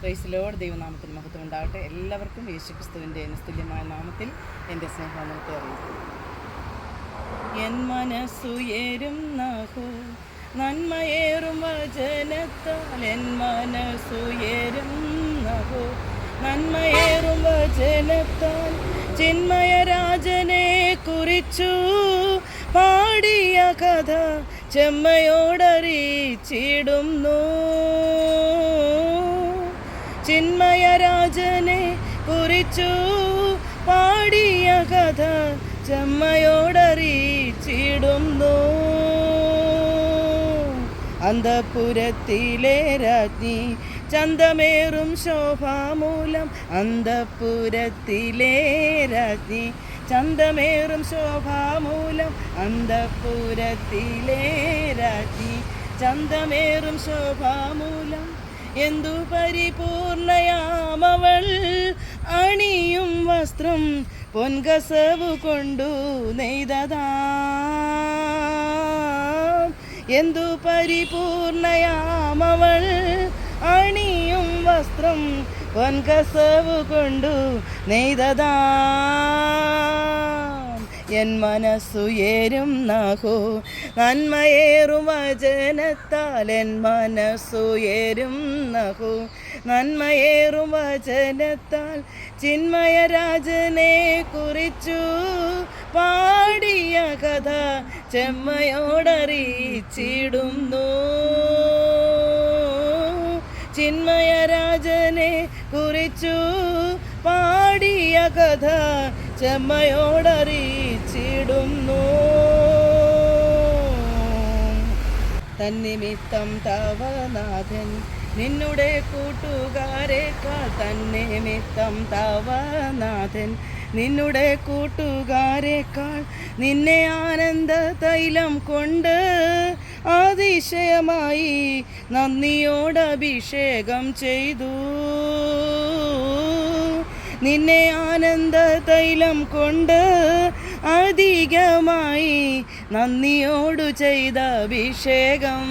Praise Lord. ദൈവനാമത്തിൽ മഹത്വം ഉണ്ടാകട്ടെ. എല്ലാവർക്കും യേശുക്രിസ്തുവിൻ്റെ നിസ്തുല്യമായ നാമത്തിൽ എൻ്റെ സ്നേഹവന്ദനത്തെ അറിയിക്കുന്നു. എൻ മനസ്സുയരും നഹോ നന്മയേറും വചനത്താൽ, എൻ മനസ്സുയരും നഹോ നന്മയേറും വചനത്താൽ, ചിന്മയരാജനെ കുറിച്ചു പാടിയ കഥ ചെമ്മയോടറിയിച്ചിടുന്നു. ചിന്മയരാജനെ കുറിച്ചു പാടിയ കഥ ചെമ്മയോടറിയിച്ചിടുന്നു. അന്തഃപുരത്തിലെ രാജ്ഞി ചന്തമേറും ശോഭാമൂലം, അന്തഃപുരത്തിലെ രാജ്ഞി ചന്തമേറും ശോഭാമൂലം, അന്തഃപുരത്തിലെ രാജ്ഞി ചന്തമേറും ശോഭാമൂലം. എന്തു പരിപൂർണയാമവൾ, അണിയും വസ്ത്രം പൊൻകസവു കൊണ്ടു നെയ്തതാം. എന്തു പരിപൂർണയാമവൾ, അണിയും വസ്ത്രം പൊൻകസവു കൊണ്ടു നെയ്തതാം. എൻ മനസ്സുയരും നഹോ നന്മയേറും വചനത്താൽ, എൻ മനസ്സുയരും നഹോ നന്മയേറും വചനത്താൽ, ചിന്മയരാജനെ കുറിച്ചു പാടിയ കഥ ചെമ്മയോടറിയിച്ചിടുന്നു. ചിന്മയരാജനെ കുറിച്ചു പാടിയ കഥ ചെമ്മയോടറിയിച്ചിടുന്നു. തന്നിമിത്തം തവനാഥൻ നിന്നുടെ കൂട്ടുകാരേക്കാൾ, തന്നിമിത്തം തവനാഥൻ നിന്നുടെ കൂട്ടുകാരേക്കാൾ, നിന്നെ ആനന്ദ തൈലം കൊണ്ട് അതിശയമായി നന്ദിയോടഭിഷേകം ചെയ്തു. നിന്നെ ആനന്ദ തൈലം കൊണ്ട് അധികമായി നന്ദിയോടു ചെയ്ത അഭിഷേകം.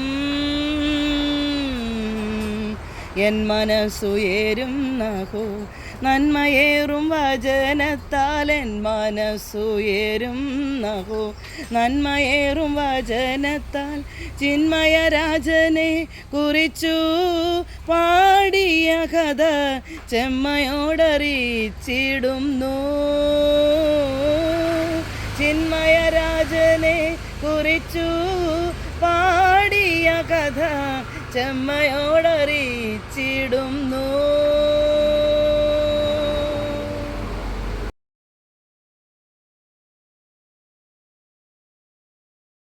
എൻ മനസ്സുയരും നഹോ നന്മയേറും വചനത്താൽ, എൻ മനസ്സുയരും നഹോ നന്മയേറും വചനത്താൽ, ചിന്മയരാജനെ കുറിച്ചു പാടിയ കഥ ചെമ്മയോടറിയിച്ചിടുന്നു. ചിന്മയരാജനെ കുറിച്ചു പാടിയ കഥ ചെമ്മയോടറിയിച്ചിടുന്നു.